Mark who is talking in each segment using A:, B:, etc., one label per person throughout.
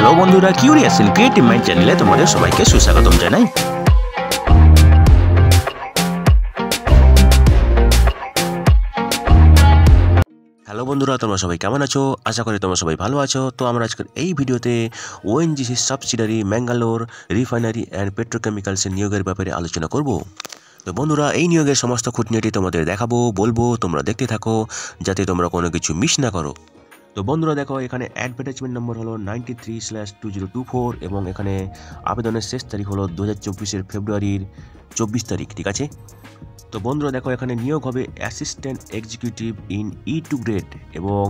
A: Hello বন্ধুরা, কিউরিয়াসলি creative mind চ্যানেলে তোমাদের সবাইকে সুস্বাগতম জানাই। হ্যালো বন্ধুরা, তোমরা সবাই কেমন আছো? আশা করি তোমরা সবাই ভালো আছো। তো আমরা আজকের এই ভিডিওতে ONGC subsidiary Mangalore refinery and পেট্রোকেমিক্যালসের নিয়োগের ব্যাপারে আলোচনা করব। তো বন্ধুরা, এই নিয়োগের সমস্ত খুঁটিনাটি তোমাদের দেখাবো, বলবো, তোমরা দেখতে থাকো যাতে তোমরা কোনো কিছু মিস না করো। তো বন্ধুরা দেখো, এখানে অ্যাডভার্টাইজমেন্ট নম্বর হলো 93/2024 এবং এখানে আবেদনের শেষ তারিখ হলো 2024 ফেব্রুয়ারির 24 তারিখ, ঠিক আছে। তো বন্ধুরা দেখো, এখানে নিয়োগ হবে assistant executive in E2 grade এবং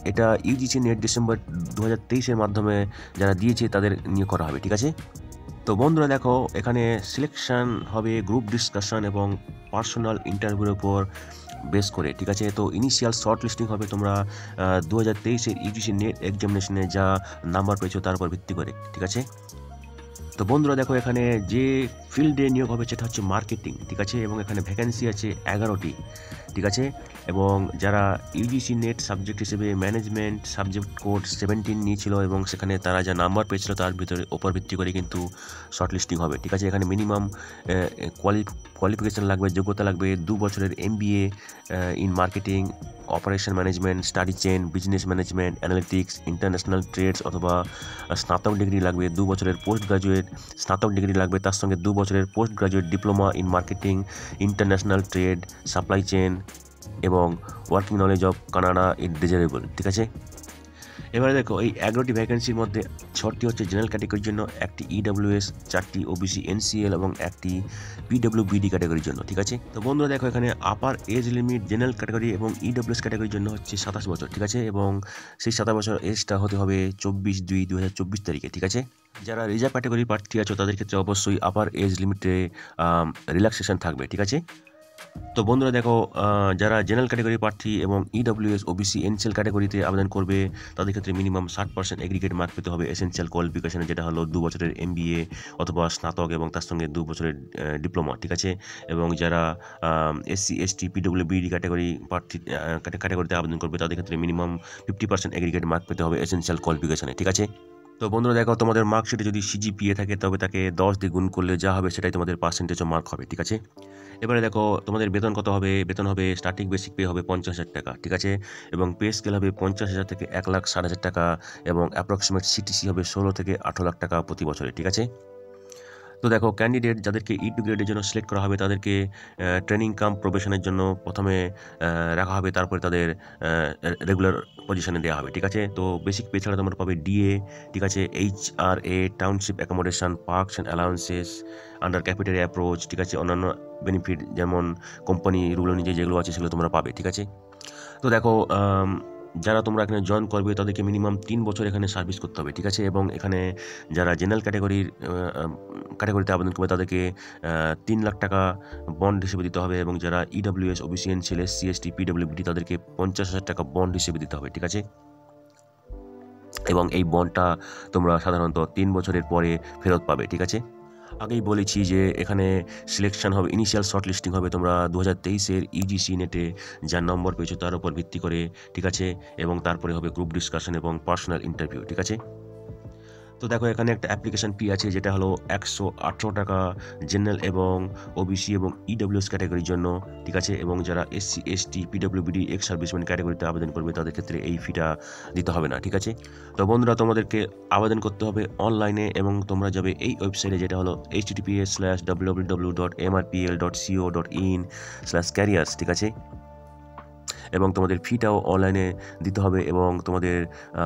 A: এটা ইউজিসি নেট ডিসেম্বর 2023 মাধ্যমে যারা দিয়েছে তাদের নিয়োগ করা হবে, ঠিক আছে। তো বন্ধুরা দেখো, এখানে সিলেকশন হবে গ্রুপ ডিসকাশন এবং পার্সোনাল ইন্টারভিউর উপর বেস করে, ঠিক আছে। তো ইনিশিয়াল শর্ট লিস্টিং হবে তোমরা 2023 ইউজিসি নেট এক্সামিনেশনে যা নাম্বার পেয়েছো তার উপর ভিত্তি করে, ঠিক আছে। তো বন্ধুরা দেখো, এখানে যে ফিল্ডে নিয়োগ হবে সেটা হচ্ছে মার্কেটিং, ঠিক আছে, এবং এখানে ভ্যাকেন্সি আছে 11টি, ঠিক আছে। এবং যারা ইউজিসি নেট সাবজেক্ট হিসেবে ম্যানেজমেন্ট সাবজেক্ট কোড 17 নিয়েছিল এবং সেখানে তারা যা নাম্বার পেয়েছিল তার ওপর ভিত্তি করে কিন্তু শর্ট লিস্টিং হবে, ঠিক আছে। এখানে মিনিমাম কোয়ালিফিকেশান লাগবে, যোগ্যতা লাগবে 2 বছরের MBA in marketing, operation management, study chain, business management, analytics, international trades অথবা স্নাতক ডিগ্রি লাগবে, 2 বছরের পোস্ট গ্রাজুয়েট স্নাতক ডিগ্রি লাগবে, তার সঙ্গে 2 বছরের post graduate diploma in marketing, international trade, supply chain এবং working knowledge of Canada is desirable, ঠিক আছে। এবারে দেখো, এই 11টি ভ্যাকেন্সির মধ্যে 6টি হচ্ছে জেনারেল ক্যাটাগরির জন্য, একটি EWS, 4টি OBC NCL এবং একটি PWBD ক্যাটাগরির জন্য, ঠিক আছে। তো বন্ধুরা দেখো, এখানে upper age limit general category এবং EWS ক্যাটাগরির জন্য হচ্ছে 27 বছর, ঠিক আছে, এবং সেই 27 বছর এজটা হতে হবে 24/2/2024 তারিখে, ঠিক আছে। যারা রিজার্ভ ক্যাটাগরি প্রার্থী আছো তাদের ক্ষেত্রে অবশ্যই আপার এজ লিমিটে রিল্যাক্সেশন থাকবে, ঠিক আছে। তো বন্ধুরা দেখো, যারা জেনারেল ক্যাটাগরি প্রার্থী এবং EWS OBC NCL ক্যাটাগরিতে আবেদন করবে তাদের ক্ষেত্রে মিনিমাম 60% এগ্রিগেট মার্ক পেতে হবে এসেনশিয়াল কোয়ালিফিকেশনে, যেটা হলো 2 বছরের MBA অথবা স্নাতক এবং তার সঙ্গে 2 বছরের ডিপ্লোমা, ঠিক আছে। এবং যারা SC ST PWBD ক্যাটাগরি প্রার্থী ক্যাটাগরিতে আবেদন করবে তাদের ক্ষেত্রে মিনিমাম 50% এগ্রিগেট মার্ক পেতে হবে এসেনশিয়াল কোয়ালিফিকেশনে, ঠিক আছে। তো বন্ধুরা দেখো, তোমাদের মার্কশিটে যদি CGPA থাকে তবে তাকে 10 দিয়ে গুণ করলে যা হবে সেটাই তোমাদের পার্সেন্টেজ অফ মার্ক হবে, ঠিক আছে। এবারে দেখো, তোমাদের বেতন কত হবে? বেতন হবে স্টার্টিং বেসিক পে হবে 50,000 টাকা, ঠিক আছে, এবং পে স্কেল হবে 50,000 থেকে 1,60,000 টাকা এবং অ্যাপ্রক্সিমেট CTC হবে 16 থেকে 18 লাখ টাকা প্রতি বছরে, ঠিক আছে। তো দেখো, ক্যান্ডিডেট যাদেরকে E2 গ্রেডের জন্য সিলেক্ট করা হবে তাদেরকে ট্রেনিং কাম প্রবেশনের জন্য প্রথমে রাখা হবে, তারপরে তাদের রেগুলার পজিশনে দেওয়া হবে, ঠিক আছে। তো বেসিক পে ছাড়া তোমরা পাবে DA, ঠিক আছে, HRA, township accommodation, parks and allowances under capital approach, ঠিক আছে, অন্যান্য বেনিফিট যেমন কোম্পানি রুল অনুযায়ী যেগুলো আছে সেগুলো তোমরা পাবে, ঠিক আছে। তো দেখো, যারা তোমরা এখানে জয়েন করবে তাদেরকে মিনিমাম 3 বছর এখানে সার্ভিস করতে হবে, ঠিক আছে। এবং এখানে যারা জেনারেল ক্যাটাগরিতে আবেদন করবে তাদেরকে 3 লাখ টাকা বন্ড হিসেবে দিতে হবে এবং যারা EWS OBC NCL SC ST PWBD তাদেরকে 50,000 টাকা বন্ড হিসেবে দিতে হবে, ঠিক আছে। এবং এই বন্ডটা তোমরা সাধারণত 3 বছরের পরে ফেরত পাবে, ঠিক আছে। আগেই বলেছি যে এখানে সিলেকশন হবে, ইনিশিয়াল শর্ট লিস্টিং হবে তোমরা 2023 ইউজিসি নেটে যা নম্বর পেয়েছো তার উপর ভিত্তি করে, ঠিক আছে, এবং তারপরে হবে গ্রুপ ডিসকাশন এবং পার্সোনাল ইন্টারভিউ, ঠিক আছে। তো দেখো, এখানে একটা অ্যাপ্লিকেশন ফি আছে যেটা হলো 118 টাকা জেনারেল এবং OBC এবং EWS ক্যাটাগরির জন্য, ঠিক আছে। এবং যারা SC ST PWBD ex serviceman ক্যাটাগরিতে আবেদন করবে তাদের ক্ষেত্রে এই ফিটা দিতে হবে না, ঠিক আছে। তো বন্ধুরা, তোমাদেরকে আবেদন করতে হবে অনলাইনে এবং তোমরা যাবে এই ওয়েবসাইটে যেটা হলো https:/www.mrpl.co.in/careers, ঠিক আছে। এবং তোমাদের ফিটাও অনলাইনে দিতে হবে এবং তোমাদের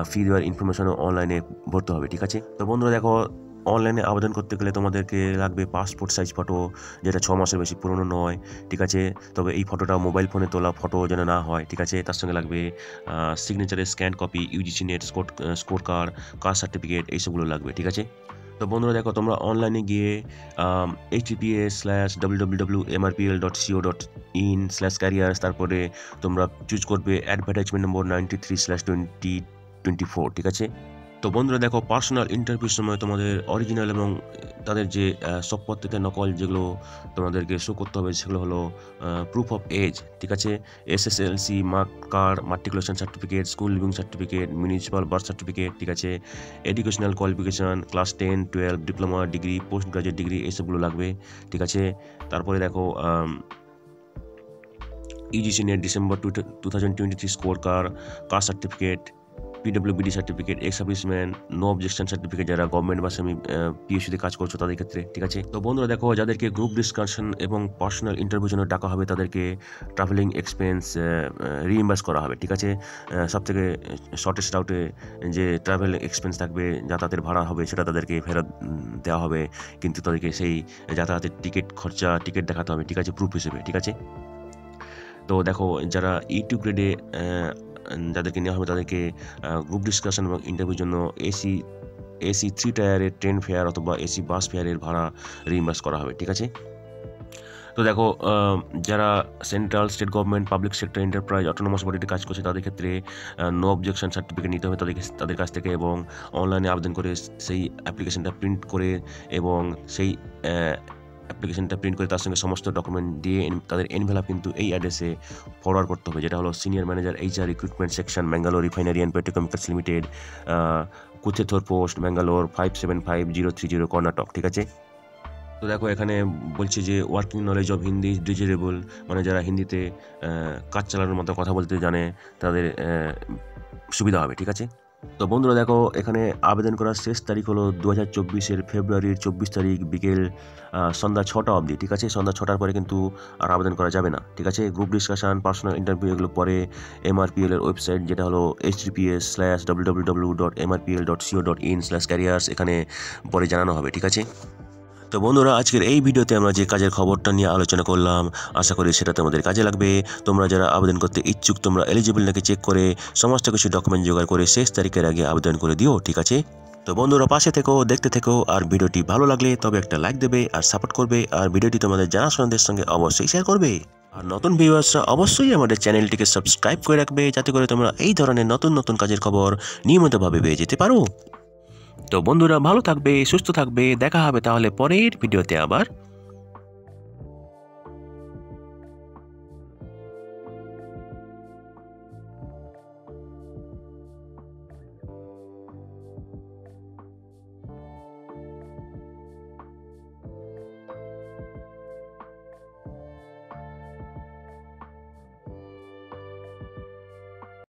A: ফি দেওয়ার ইনফরমেশনও অনলাইনে ভরতে হবে, ঠিক আছে। তো বন্ধুরা দেখো, অনলাইনে আবেদন করতে গেলে তোমাদেরকে লাগবে পাসপোর্ট সাইজ ফটো যেটা 6 মাসের বেশি পুরনো নয়, ঠিক আছে। তবে এই ফটোটা মোবাইল ফোনে তোলা ফটো যেন না হয়, ঠিক আছে। তার সঙ্গে লাগবে সিগনেচারের scan copy, UGC NET score card, caste certificate, এইসবগুলো লাগবে, ঠিক আছে। তো বন্ধুরা দেখো, তোমরা অনলাইনে গিয়ে https:/www.mrpl.co.in/careers তারপরে তোমরা চুজ করবে অ্যাডভার্টাইজমেন্ট নম্বর 93/2024, ঠিক আছে। তো বন্ধুরা দেখো, পার্সোনাল ইন্টারভিউর সময় তোমাদের অরিজিনাল এবং তাদের যে সবপত্রিকার নকল যেগুলো তোমাদেরকে শো করতে হবে সেগুলো হলো প্রুফ অফ এজ, ঠিক আছে, SSLC mark card, matriculation certificate, school leaving certificate, municipal birth certificate, ঠিক আছে, educational qualification class 10, 12, diploma, degree, post graduate degree, এইসবগুলো লাগবে, ঠিক আছে। তারপরে দেখো UGC NET December 2023 score caste certificate, পিডব্লিউবিডি certificate, ex serviceman, no objection certificate যারা গভর্নমেন্ট বা সেমি পিএসসিতে কাজ করছো তাদের ক্ষেত্রে, ঠিক আছে। তো বন্ধুরা দেখো, যাদেরকে গ্রুপ ডিসকাশন এবং পার্সোনাল ইন্টারভিউ জন্য ডাকা হবে তাদেরকে ট্রাভেলিং এক্সপেন্স রিইম্বার্স করা হবে, ঠিক আছে। সবথেকে শর্টেস্ট রাউটে যে ট্রাভেল এক্সপেন্স থাকবে, যাতায়াতের ভাড়া হবে, সেটা তাদেরকে ফেরত দেওয়া হবে, কিন্তু তাদেরকে সেই যাতায়াতের টিকিট দেখাতে হবে, ঠিক আছে, প্রুফ হিসেবে, ঠিক আছে। তো দেখো, যারা E2 গ্রেডে যাদেরকে নেওয়া হবে তাদেরকে গ্রুপ ডিসকাশন এবং ইন্টারভিউর জন্য এসি 3 টায়ারের ট্রেন ফেয়ার অথবা এসি বাস ফেয়ারের ভাড়া রিইম্বার্স করা হবে, ঠিক আছে। তো দেখো, যারা central state government public sector enterprise autonomous বডিতে কাজ করছে তাদের ক্ষেত্রে নো অবজেকশন সার্টিফিকেট নিতে হবে তাদের কাছ থেকে, এবং অনলাইনে আবেদন করে সেই অ্যাপ্লিকেশনটা প্রিন্ট করে এবং সেই অ্যাপ্লিকেশনটা প্রিন্ট করে তার সঙ্গে সমস্ত ডকুমেন্ট দিয়ে তাদের এনভেলপ কিন্তু এই অ্যাড্রেসে ফরওয়ার্ড করতে হবে, যেটা হলো senior manager HR recruitment section, Mangalore refinery and petrochemicals limited, Kuthethur post, Mangalore 575030, Karnataka, ঠিক আছে। তো দেখো, এখানে বলছে যে working knowledge of Hindi desirable, মানে যারা হিন্দিতে কাজ চালানোর মতো কথা বলতে জানে তাদের সুবিধা হবে, ঠিক আছে। তো বন্ধুরা দেখো, এখানে আবেদন করার শেষ তারিখ হলো 2024 ফেব্রুয়ারির 24 তারিখ বিকেল সন্ধ্যা 6টা অবধি, ঠিক আছে। সন্ধ্যা 6টার পরে কিন্তু আর আবেদন করা যাবে না, ঠিক আছে। গ্রুপ ডিসকাশন, পার্সোনাল ইন্টারভিউ এগুলো পরে MRPL এর ওয়েবসাইট, যেটা হলো https://www.mrpl.co.in/careers, এখানে পরে জানানো হবে, ঠিক আছে। তো বন্ধুরা, আজকের এই ভিডিওতে আমরা যে কাজের খবরটা নিয়ে আলোচনা করলাম, আশা করি সেটা তোমাদের কাজে লাগবে। তোমরা যারা আবেদন করতে ইচ্ছুক, তোমরা এলিজিবল নাকি চেক করে সমস্ত কিছু ডকুমেন্ট জোগাড় করে শেষ তারিখের আগে আবেদন করে দিও, ঠিক আছে। তো বন্ধুরা, পাশে থেকো, দেখতে থেকো, আর ভিডিওটি ভালো লাগলে তবে একটা লাইক দেবে আর সাপোর্ট করবে, আর ভিডিওটি তোমাদের জানাশোনাদের সঙ্গে অবশ্যই শেয়ার করবে। আর নতুন ভিউয়ার্সরা অবশ্যই আমাদের চ্যানেলটিকে সাবস্ক্রাইব করে রাখবে, যাতে করে তোমরা এই ধরনের নতুন নতুন কাজের খবর নিয়মিতভাবে পেয়ে যেতে পারো। তো বন্ধুরা, ভালো থাকবে, সুস্থ থাকবে, দেখা হবে তাহলে পরের ভিডিওতে আবার।